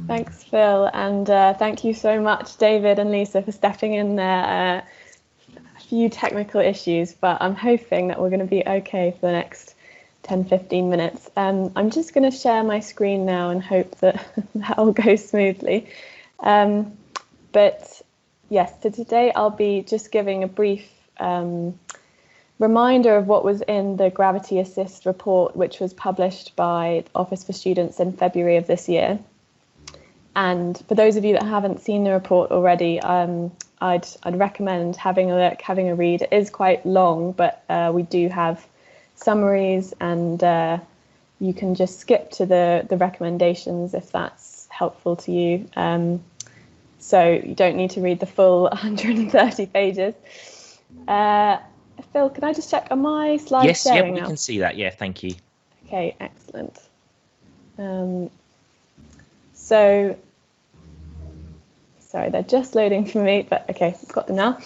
Thanks, Phil, and thank you so much, David and Lisa, for stepping in there. A few technical issues, but I'm hoping that we're going to be okay for the next 10-15 minutes. I'm just going to share my screen now and hope that that will go smoothly. But yes, so today I'll be just giving a brief reminder of what was in the Gravity Assist report, which was published by Office for Students in February of this year. And for those of you that haven't seen the report already, I'd recommend having a look, having a read. It is quite long, but we do have summaries, and you can just skip to the recommendations if that's helpful to you. So you don't need to read the full 130 pages. Phil, can I just check, are my slides sharing we now? can see that. Yeah, thank you. Okay, excellent. So, sorry, they're just loading for me, but okay, I've got them now.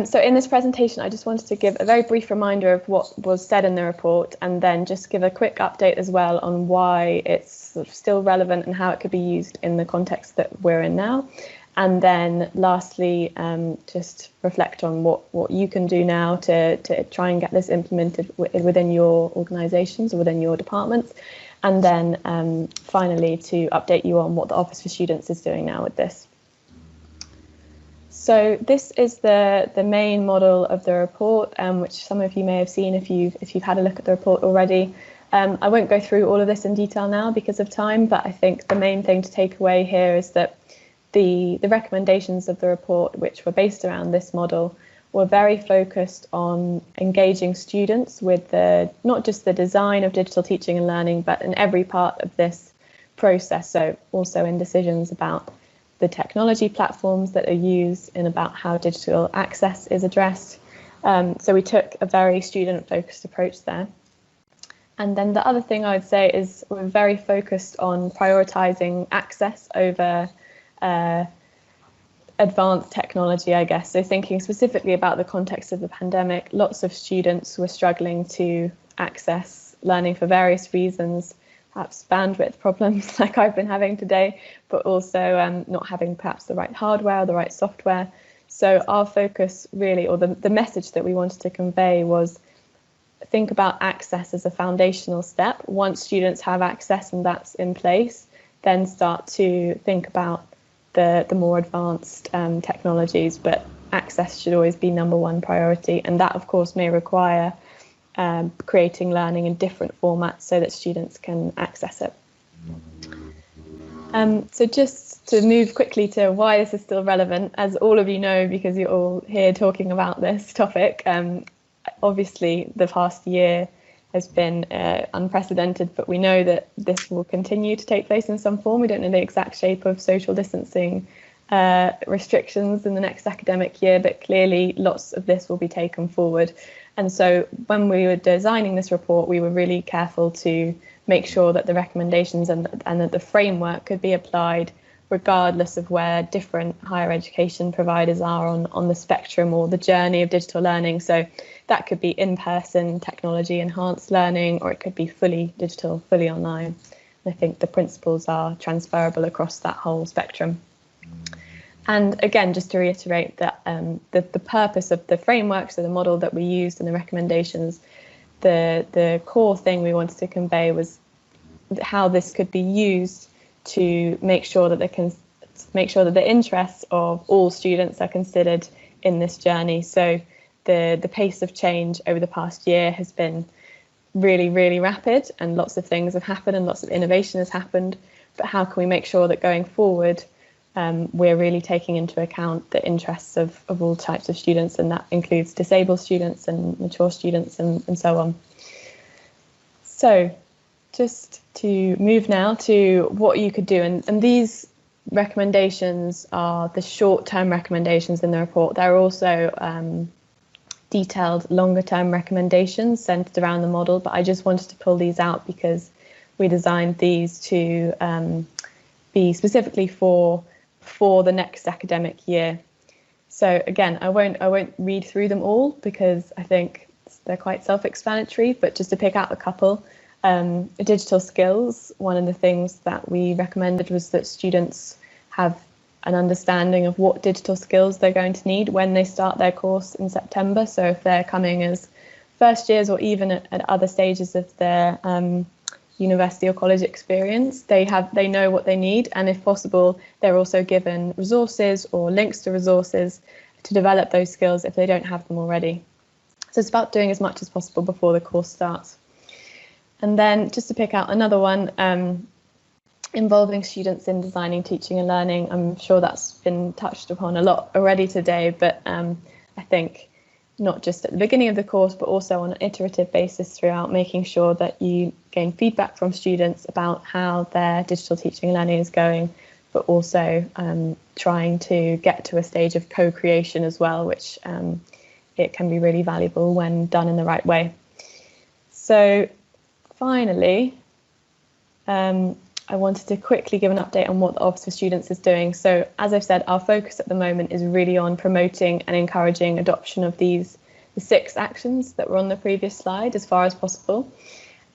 So in this presentation, I just wanted to give a very brief reminder of what was said in the report, and then just give a quick update as well on why it's sort of still relevant and how it could be used in the context that we're in now. And then lastly, just reflect on what you can do now to try and get this implemented within your organisations or within your departments. And then finally, to update you on what the Office for Students is doing now with this. So this is the main model of the report, which some of you may have seen if you've had a look at the report already. I won't go through all of this in detail now because of time, but I think the main thing to take away here is that the recommendations of the report, which were based around this model, were very focused on engaging students with not just the design of digital teaching and learning, but in every part of this process. So also in decisions about the technology platforms that are used and about how digital access is addressed. So we took a very student-focused approach there. And then the other thing I would say is we're very focused on prioritising access over advanced technology, I guess. So thinking specifically about the context of the pandemic, lots of students were struggling to access learning for various reasons, perhaps bandwidth problems like I've been having today, but also not having perhaps the right hardware or the right software. So our focus really, or the message that we wanted to convey was think about access as a foundational step. Once students have access and that's in place, then start to think about the more advanced technologies, but access should always be number one priority. And that, of course, may require creating learning in different formats so that students can access it. So just to move quickly to why this is still relevant, as all of you know, because you're all here talking about this topic, obviously the past year has been unprecedented, but we know that this will continue to take place in some form. We don't know the exact shape of social distancing restrictions in the next academic year, but clearly lots of this will be taken forward. And so when we were designing this report, we were really careful to make sure that the recommendations and that the framework could be applied regardless of where different higher education providers are on the spectrum or the journey of digital learning. So that could be in-person technology enhanced learning, or it could be fully digital, fully online. And I think the principles are transferable across that whole spectrum. And again, just to reiterate that the purpose of the framework, so the model that we used and the recommendations, the core thing we wanted to convey was how this could be used to make sure that the interests of all students are considered in this journey. So the pace of change over the past year has been really, really rapid, and lots of things have happened and lots of innovation has happened. But how can we make sure that going forward, we're really taking into account the interests of all types of students, and that includes disabled students and mature students and so on. So just to move now to what you could do, and these recommendations are the short-term recommendations in the report. There are also detailed longer-term recommendations centered around the model, but I just wanted to pull these out because we designed these to be specifically for the next academic year. So again, I won't read through them all because I think they're quite self-explanatory, but just to pick out a couple. Digital skills, one of the things that we recommended was that students have an understanding of what digital skills they're going to need when they start their course in September. So if they're coming as first years or even at other stages of their university or college experience, they know what they need, and if possible they're also given resources or links to resources to develop those skills if they don't have them already. So it's about doing as much as possible before the course starts. And then just to pick out another one, involving students in designing teaching and learning. I'm sure that's been touched upon a lot already today, but I think not just at the beginning of the course, but also on an iterative basis throughout, making sure that you gain feedback from students about how their digital teaching and learning is going, but also trying to get to a stage of co-creation as well, which it can be really valuable when done in the right way. So finally, I wanted to quickly give an update on what the Office for Students is doing. So as I've said, our focus at the moment is really on promoting and encouraging adoption of the 6 actions that were on the previous slide as far as possible.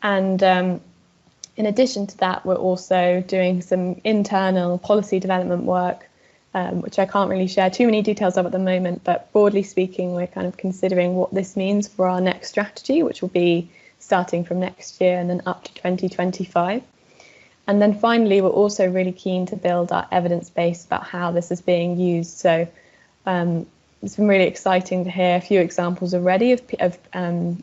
And in addition to that, we're also doing some internal policy development work, which I can't really share too many details of at the moment, but broadly speaking, we're kind of considering what this means for our next strategy, which will be starting from next year and then up to 2025. And then finally, we're also really keen to build our evidence base about how this is being used. So it's been really exciting to hear a few examples already of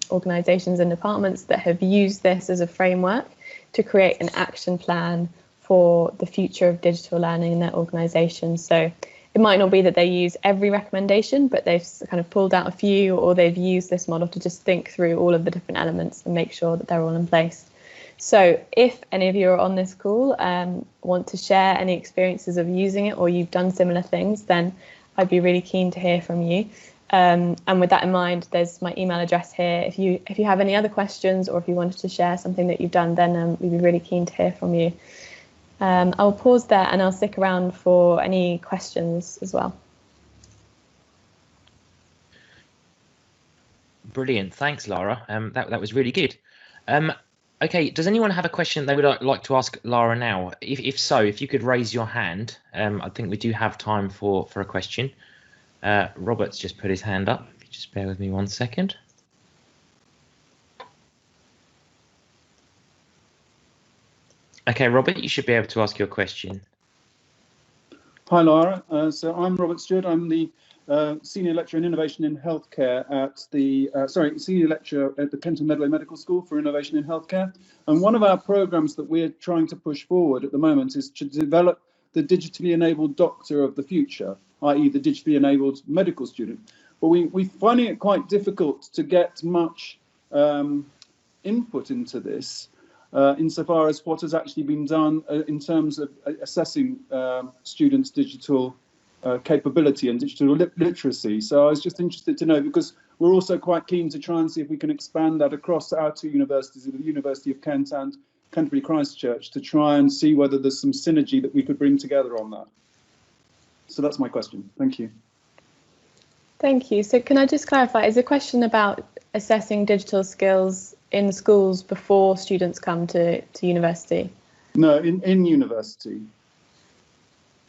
organisations and departments that have used this as a framework to create an action plan for the future of digital learning in their organisation. So it might not be that they use every recommendation, but they've kind of pulled out a few, or they've used this model to just think through all of the different elements and make sure that they're all in place. So if any of you are on this call want to share any experiences of using it, or you've done similar things, then I'd be really keen to hear from you. And with that in mind, there's my email address here. If you have any other questions, or if you wanted to share something that you've done, then we'd be really keen to hear from you. I'll pause there and I'll stick around for any questions as well. Brilliant, thanks, Lara. That was really good. Okay, does anyone have a question they would like to ask Lara now? If so, if you could raise your hand, I think we do have time for a question. Robert's just put his hand up. If you just bear with me 1 second. Okay, Robert, you should be able to ask your question. Hi, Lara. So I'm Robert Stewart. I'm the Senior Lecturer in Innovation in Healthcare at the, Senior Lecturer at the Kenton Medway Medical School for Innovation in Healthcare. And one of our programs that we're trying to push forward at the moment is to develop the digitally enabled doctor of the future, i.e. the digitally enabled medical student. But we're finding it quite difficult to get much input into this, insofar as what has actually been done in terms of assessing students' digital capability and digital literacy. So I was just interested to know, because we're also quite keen to try and see if we can expand that across our 2 universities, the University of Kent and Canterbury Christchurch, to try and see whether there's some synergy that we could bring together on that. So that's my question. Thank you. Thank you. So can I just clarify, is the question about assessing digital skills in schools before students come to university? No, in university.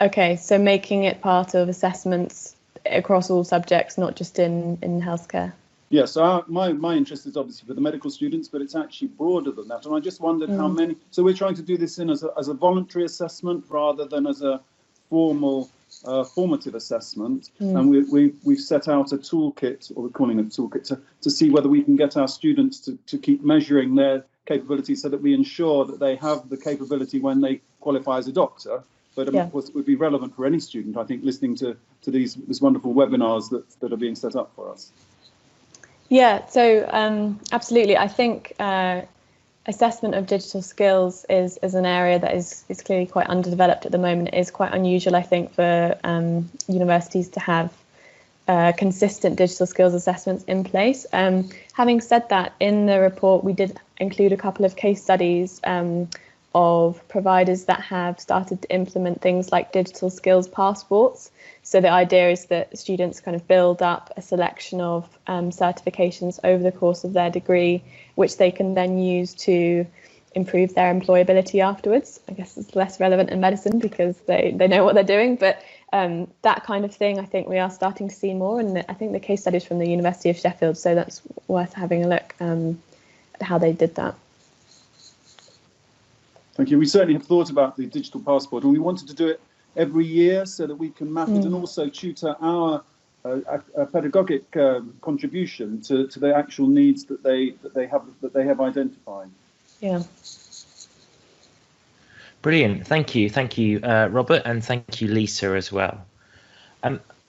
Okay, so making it part of assessments across all subjects, not just in healthcare. Yeah, so my interest is obviously for the medical students, but it's actually broader than that. And I just wondered how many. So we're trying to do this as a voluntary assessment rather than as a formative assessment. And we've set out a toolkit, or we're calling it a toolkit, to see whether we can get our students to keep measuring their capabilities so that we ensure that they have the capability when they qualify as a doctor. But of course, it would be relevant for any student, I think, listening to these wonderful webinars that are being set up for us. Yeah, so absolutely. I think assessment of digital skills is an area that is clearly quite underdeveloped at the moment. It is quite unusual, I think, for universities to have consistent digital skills assessments in place. Having said that, in the report, we did include a couple of case studies of providers that have started to implement things like digital skills passports. So the idea is that students kind of build up a selection of certifications over the course of their degree, which they can then use to improve their employability afterwards. I guess it's less relevant in medicine because they know what they're doing, but that kind of thing I think we are starting to see more, and I think the case studies from the University of Sheffield, so that's worth having a look at how they did that. Thank you. We certainly have thought about the digital passport, and we wanted to do it every year so that we can map it and also tutor our pedagogic contribution to the actual needs that they have identified. Yeah. Brilliant. Thank you, Robert, and thank you, Lisa, as well.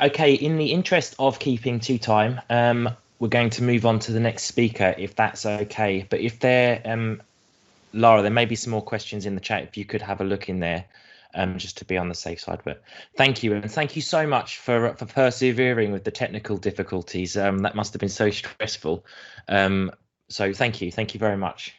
Okay, in the interest of keeping to time, we're going to move on to the next speaker, if that's okay. But if Lara, there may be some more questions in the chat. If you could have a look in there, just to be on the safe side. But thank you, and thank you so much for persevering with the technical difficulties. That must have been so stressful. So thank you very much.